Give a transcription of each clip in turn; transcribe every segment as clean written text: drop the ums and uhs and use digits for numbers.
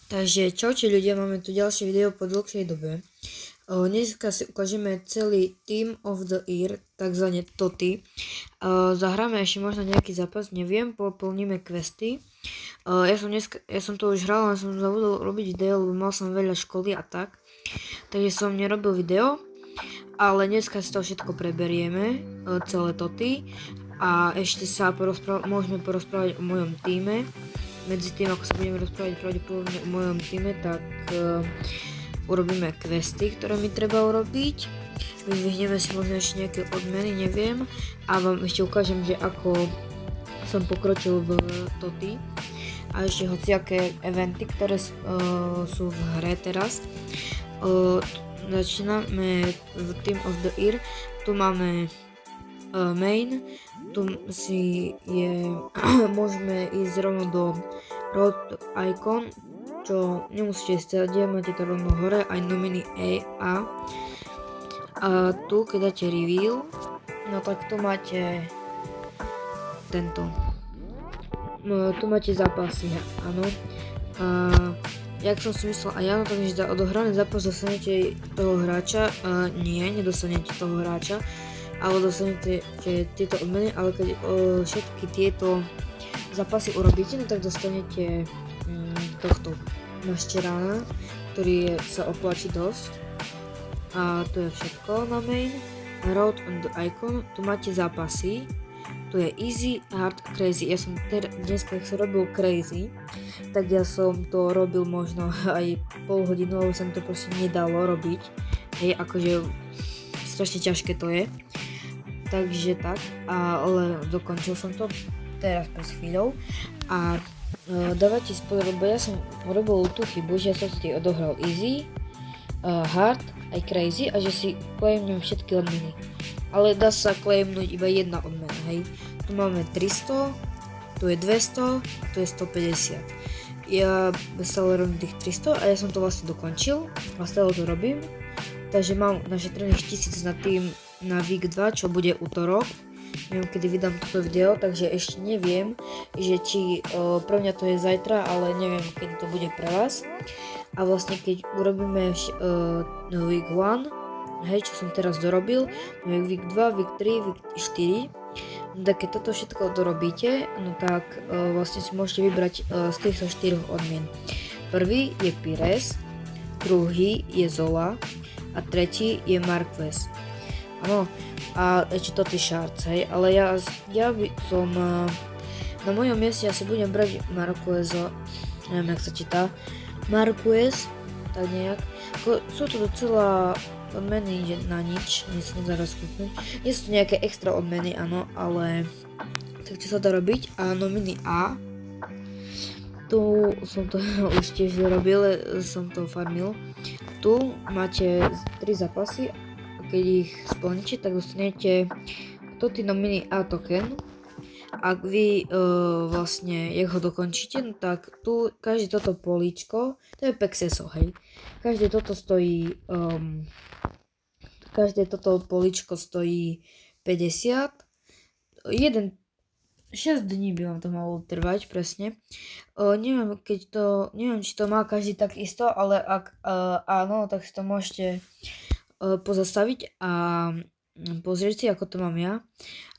Takže čaute ľudia, máme tu ďalšie video po dlhšej dobe. Dneska si ukážeme celý Team of the Year, takzvané TOTY. Zahráme ešte možno nejaký zápas, neviem, poplníme questy. Ja som to už hral, ale som zabudol robiť video, lebo mal som veľa školy a tak. Takže som nerobil video, ale dneska si to všetko preberieme, celé TOTY. A ešte sa môžeme porozprávať o mojom týme. Medzi tým, ako sa budeme rozprávať pravdepodobne o mojom týme, tak urobíme questy, ktoré mi treba urobiť. Vyzvihneme si možno ešte nejaké odmeny, neviem. A vám ešte ukážem, že ako som pokročil v TOTY. A ešte hociaké eventy, ktoré sú v hre teraz. Začíname v Team of the Year. Tu máme main, tu si môžeme ísť rovno do road icon, čo nemusíte ísť, máte to rovno hore, aj nominy A. A tu keď dáte reveal, no tak tu máte tento, tu máte zápasy, áno. A jak som si myslel aj ja, no takže za odohraný zápas dostanete toho hráča, nie, nedostanete toho hráča, ale dostanete tieto odmeny, ale keď všetky tieto zápasy urobíte, no tak dostanete tohto Maščerána, ktorý sa oplatí dosť. A to je všetko na main. Road and icon, tu máte zápasy, tu je easy, hard, crazy. Ja som dneska, keď som robil crazy, tak ja som to robil možno aj pol hodinu, lebo sa mi to proste nedalo robiť. Hej, akože strašne ťažké to je. Takže tak, ale dokončil som to teraz pred chvíľou a dávajte si pozor, lebo ja som robil tú chybu, že som si odohral easy, hard, aj crazy a že si claimnem všetky odmeny. Ale dá sa claimnúť iba jedna odmena, hej. Tu máme 300, tu je 200 a tu je 150. Ja stále robím tých 300 a ja som to vlastne dokončil a stále to robím. Takže mám našetrených 1000 na tým na week 2, čo bude útorok. Neviem, kedy vydám toto video, takže ešte neviem, že či pre mňa to je zajtra, ale neviem, kedy to bude pre vás. A vlastne keď urobíme week 1, hej, čo som teraz dorobil, week 2, week 3, week 4, no tak keď toto všetko dorobíte, no tak vlastne si môžete vybrať z týchto 4 odmien. Prvý je Pires, druhý je Zola a tretí je Marquez. Áno, a ešte TOTY Shards, hej, ale ja by som, na mojom mieste asi budem brať Marqueza, neviem jak sa číta, Marquez, tak nejak, sú to docela odmeny na nič, nie sa nedá rozkúpnuť, nie sú to nejaké extra odmeny, áno, ale tak čo sa dá robiť, a nominy A, tu som to už tiež robil, som to farmil, tu máte 3 zápasy. Keď ich splníte, tak dostanete TOTY nominy A token. Ak vy vlastne, jak ho dokončíte, no tak tu každé toto políčko, to je Pexeso, hej. Každé toto políčko stojí 50. 6 dní by vám to malo trvať presne. Neviem, či to má každý tak isto, ale ak áno, tak si to môžete pozastaviť a pozrieť si, ako to mám ja.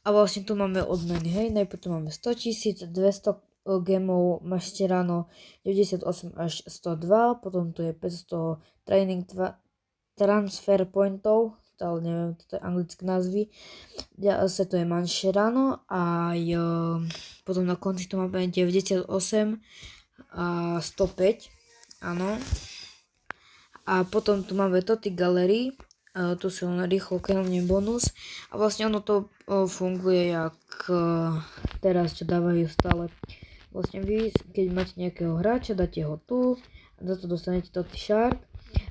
A vlastne tu máme odmeny, hej, najprv tu máme 100 000, 200 gemov, Maščerano 98 až 102, potom tu je 500 transfer pointov, ale neviem, toto je anglické názvy. Zase tu je Maščerano a potom na konci tu máme 98 a 105, áno. A potom tu máme TOTY Gallery, tu si len rýchlo kľúnem bonus a vlastne ono to funguje jak teraz, čo dávajú stále. Vlastne vy, keď máte nejakého hráča, dáte ho tu a za to dostanete TOTY Shard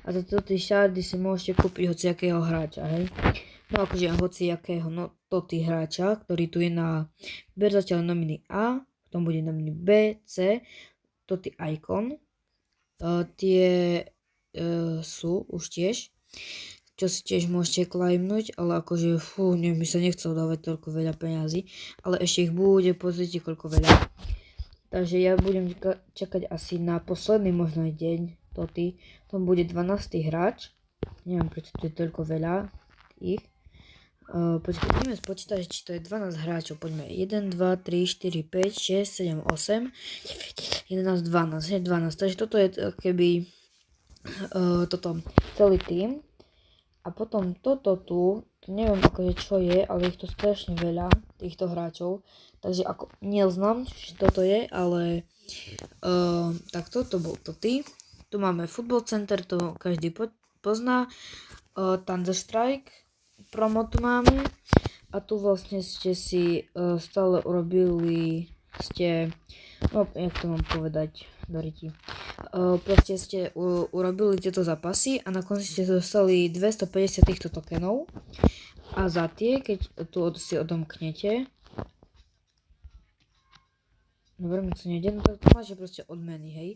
a za TOTY Shardy si môžete kúpiť hociakého hráča, hej. No akože hociakého, no TOTY hráča, ktorý tu je na ber zatiaľ nominy A, potom bude nominy B, C, TOTY Icon, tie sú už tiež, čo si tiež môžete claimnúť, ale akože neviem, by sa nechcel dávať toľko veľa peňazí, ale ešte ich bude, pozrite koľko veľa. Takže ja budem čakať asi na posledný možno deň Toty. Tom bude 12. hráč. Neviem, prečo to je toľko veľa ich. Počkaj, ideme spočítať, či to je 12 hráčov. Poďme. 1, 2, 3, 4, 5, 6, 7, 8, 11, 12. 12. Takže toto je keby toto celý tým. A potom toto tu, neviem akože čo je, ale ich to strašne veľa, týchto hráčov. Takže ako neznám, čo toto je, ale tak toto bol Toty. Tu máme Football Center, to každý pozná. Thunder Strike, promo tu máme. A tu vlastne ste si stále urobili, no jak to mám povedať do ryti. Proste ste urobili tieto zápasy a na konci ste dostali 250 týchto tokenov. A za tie, keď tu si odomknete, dobre, mi to nejde, no tak tu máte proste odmeny, hej.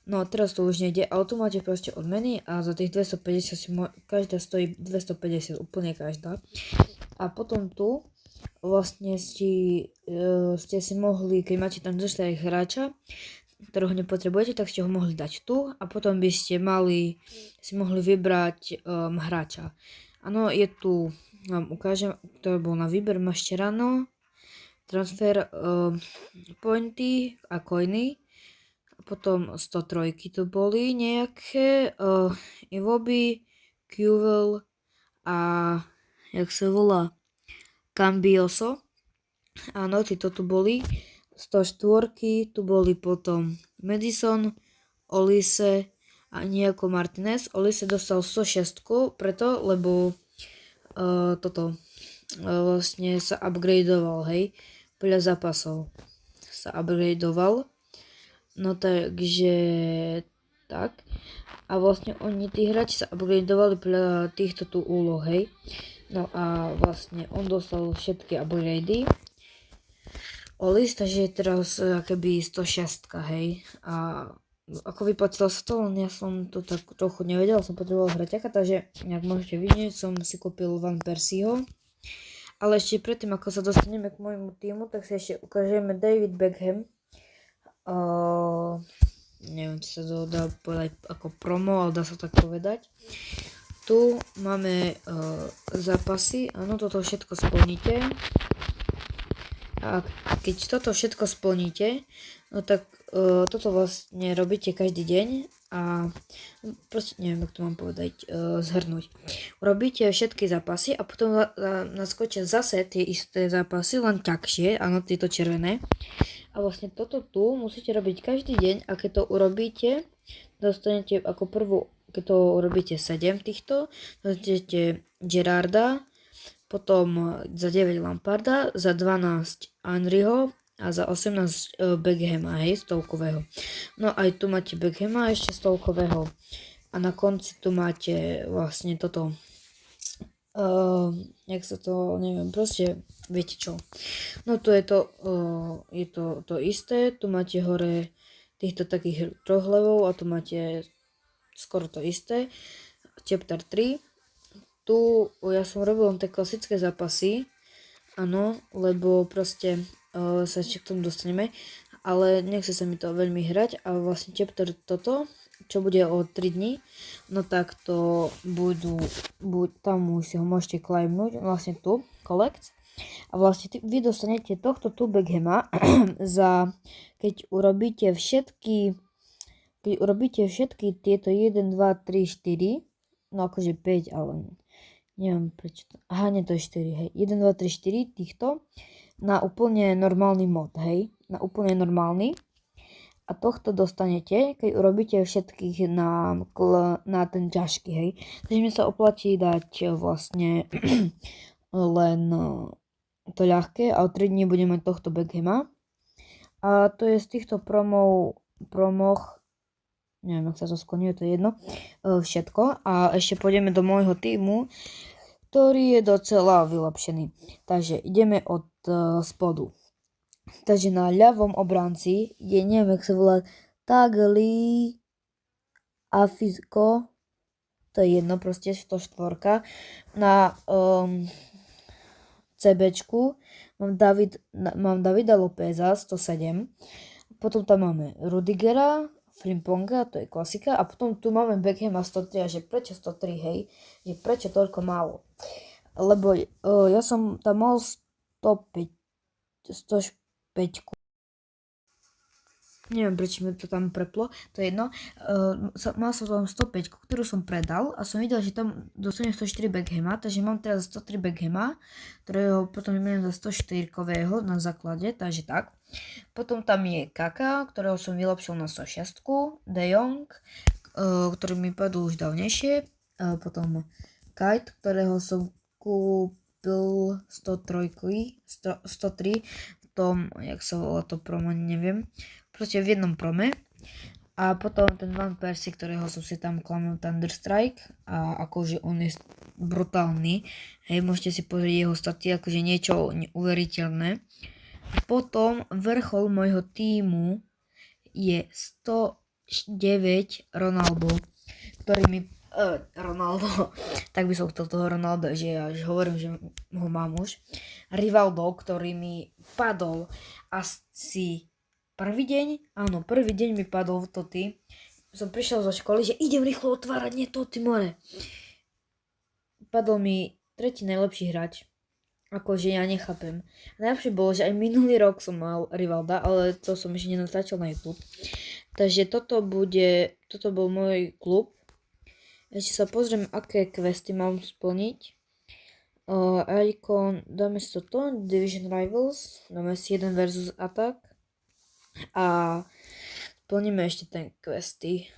No teraz to už nejde, ale tu máte proste odmeny a za tých 250 si každá stojí 250, úplne každá. A potom tu vlastne ste si mohli, keď máte tam dostať hráča, ktorého nepotrebujete, tak ste ho mohli dať tu a potom by ste si mohli vybrať hráča. Áno, je tu, vám ukážem, ktorý bol na výber, mášte ráno, transfer pointy a coiny. Potom 103 to boli nejaké, Iwobi, Qvel a jak sa volá, Cambioso. Áno, títo tu boli. 104 tu boli potom Madison, Olise a nejako Martinez. Olise dostal 106, preto, lebo toto vlastne sa upgradeoval, hej, podľa zápasov sa upgradeoval. No takže tak. A vlastne tí hráči sa upgradeovali podľa týchto tu úloh, hej. No a vlastne on dostal všetky upgradey. Olis, takže je teraz keby 106, hej. A ako vyplatilo sa to, len ja som to tak trochu nevedel, som potreboval hraťaka, takže jak môžete vidieť, som si kúpil Van Persieho. Ale ešte predtým, ako sa dostaneme k môjmu týmu, tak si ešte ukážeme David Beckham. Neviem, či sa to dá povedať ako promo, ale dá sa tak povedať. Tu máme zápasy, áno, toto všetko splníte. A keď toto všetko splníte, no tak toto vlastne robíte každý deň a proste neviem, ako to mám povedať, zhrnúť. Urobíte všetky zápasy a potom naskočia zase tie isté zápasy, len ťažšie, áno, tieto červené. A vlastne toto tu musíte robiť každý deň a keď to urobíte, dostanete ako prvú, keď to urobíte 7 týchto, dostanete Gerarda, potom za 9 Lamparda, za 12 Henryho a za 18 Beckhama, hej, stovkového. No aj tu máte Beckhama ešte stovkového. A na konci tu máte vlastne toto, jak sa to, neviem, proste viete čo. No tu je to isté, tu máte hore týchto takých troch levov a tu máte skoro to isté. Chapter 3. Tu ja som robil len tie klasické zápasy, áno, lebo proste sa ešte k tomu dostaneme, ale nechce sa mi to veľmi hrať a vlastne chapter toto, čo bude o 3 dní, no tak to tam už si ho môžete claimnúť, vlastne tu, collect, a vlastne vy dostanete tohto tu Beckhama keď urobíte všetky tieto 1, 2, 3, 4, no akože 5, ale neviem prečo to, aha, nie, to je 4, hej, 1, 2, 3, 4 týchto na úplne normálny mod, hej, na úplne normálny. A tohto dostanete, keď urobíte všetkých na ten ťažký, hej. Takže mi sa oplatí dať vlastne len to ľahké a o 3 dní budeme mať tohto Beckhama. A to je z týchto promoch, neviem, ak sa to skloňuje, to je jedno, všetko. A ešte pôjdeme do môjho týmu, ktorý je docela vylepšený. Takže ideme od spodu. Takže na ľavom obránci je, neviem, jak sa volá, Tagli Afisko, to je jedno, proste 104. Na CBčku mám Davida Lopeza 107. potom tam máme Rudigera, Frimponga, to je klasika, a potom tu máme Beckhama 103, a že prečo 103, hej? Že prečo toľko málo? Lebo ja som tam mal 105, neviem, prečo mi to tam preplo, to je jedno. Mal som tam 105, ktorú som predal a som videl, že tam dostanem 104 Beckhama, takže mám teraz 103 Beckhama, ktorého potom vymením za 104-kového na základe, takže tak. Potom tam je Kaka, ktorého som vylepšil na 106, De Jong, ktorý mi padol už dávnejšie, potom Kite, ktorého som kúpil 103, v tom, jak sa volá to promo, neviem. Proste v jednom prome. A potom ten Van Persie, ktorého som si tam klamil Thunderstrike. A akože on je brutálny. Hej, môžete si pozrieť jeho staty, akože niečo neuveriteľné. Potom vrchol môjho týmu je 109 Ronaldo, ktorý mi Ronaldo, tak by som chcel toho Ronaldo, že ja už hovorím, že ho mám už. Rivaldo, ktorý mi padol asi prvý deň mi padol v Toty. Som prišiel zo školy, že idem rýchlo otvárať, nie Toty more. Padol mi tretí najlepší hráč. Akože ja nechápem. Najlepšie bolo, že aj minulý rok som mal Rivalda, ale to som ešte nenatáčal na YouTube. Takže toto bol môj klub. Ešte sa pozriem, aké questy mám splniť. Icon, dáme si toto, Division Rivals, dáme si 1 versus Attack. A splníme ešte ten questy.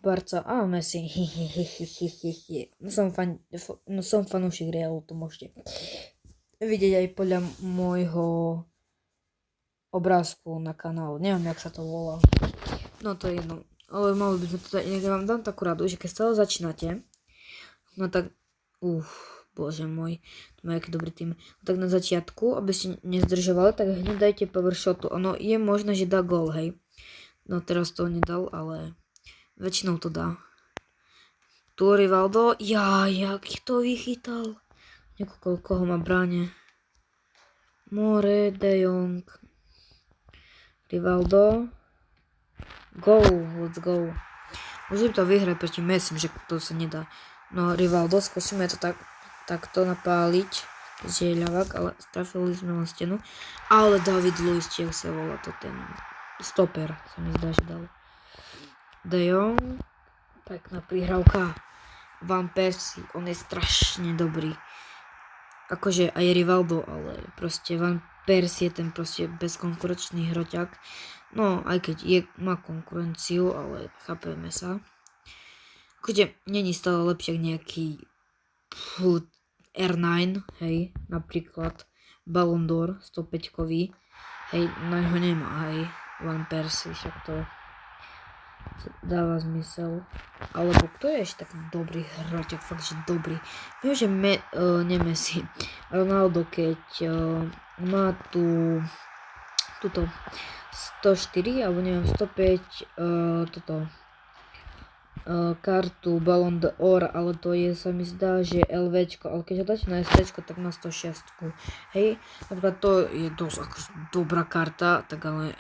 Barca, Messi, som fanúšik Realu, to môžete vidieť aj podľa môjho obrázku na kanálu, neviem, jak sa to volá. No to je jedno, ale mali by sme to, ja vám dám takú radu, že keď stále začínate, no tak, bože môj, to má aký dobrý tým. No tak na začiatku, aby ste nezdržovali, tak hneď dajte power shotu. Ono je možné, že dá gól, hej. No teraz to nedal, ale väčšinou to dá. Tu Rivaldo, jak to vychytal. Koho má bráne. More, De Jong. Rivaldo. Go, let's go. Musím to vyhrať proti Messi, že to sa nedá. No Rivaldo, skúsime to takto napáliť, že je ľavák, ale strafili sme na stenu. Ale David Luiz, či sa volá to ten stoper, sa mi zdá, že dal. De Jong, pekná prihrávka. Van Persie, on je strašne dobrý. Akože aj Rivaldo, ale proste Van Persie je ten proste bezkonkurenčný hroťak. No, aj keď má konkurenciu, ale chápeme sa. Akože není stále lepšie ako nejaký R9, hej, napríklad Ballon d'Or 105-kový, hej, no ho nemá, hej, Van Persie, však to dáva zmysel. Alebo kto je ešte taký dobrý hroťak, fakt, že dobrý. Viem, že Messi, Ronaldo, keď má túto 104, alebo neviem, 105, kartu Ballon d'Or, ale to je, sa mi zdá, že LVčko, ale keď ho dáte na STčko, tak na 106. Hej, napríklad to je dosť dobrá karta, tak ale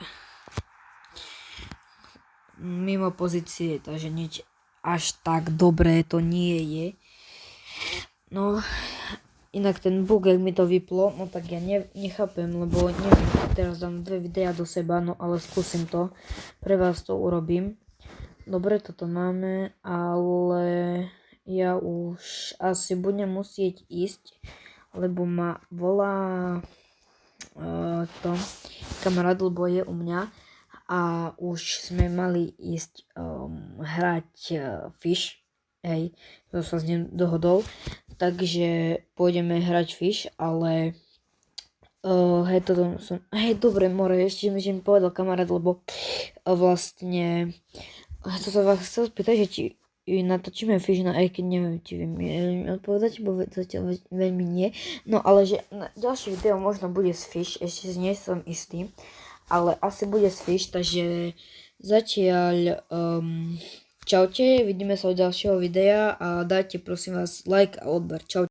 mimo pozície, takže nič až tak dobré to nie je. No, inak ten bug, jak mi to vyplo, no tak ja nechápem, lebo neviem, teraz dám 2 videá do seba, no ale skúsim to, pre vás to urobím. Dobre, toto máme, ale ja už asi budem musieť ísť, lebo ma volá kamarát, lebo je u mňa a už sme mali ísť hrať Fish, hej, to sa s ním dohodol, takže pôjdeme hrať Fish, ale dobre, more, ešte mi povedal kamarát, lebo vlastne to sa vás chcel spýtať, že či natočíme Fish, no aj keď neviem, či viem odpovedať, bo zatiaľ veľmi nie. No ale že ďalšie video možno bude z Fish, ešte nie som istý, ale asi bude z Fish, takže zatiaľ čaute, vidíme sa u ďalšieho videa a dajte prosím vás like a odber, čaute.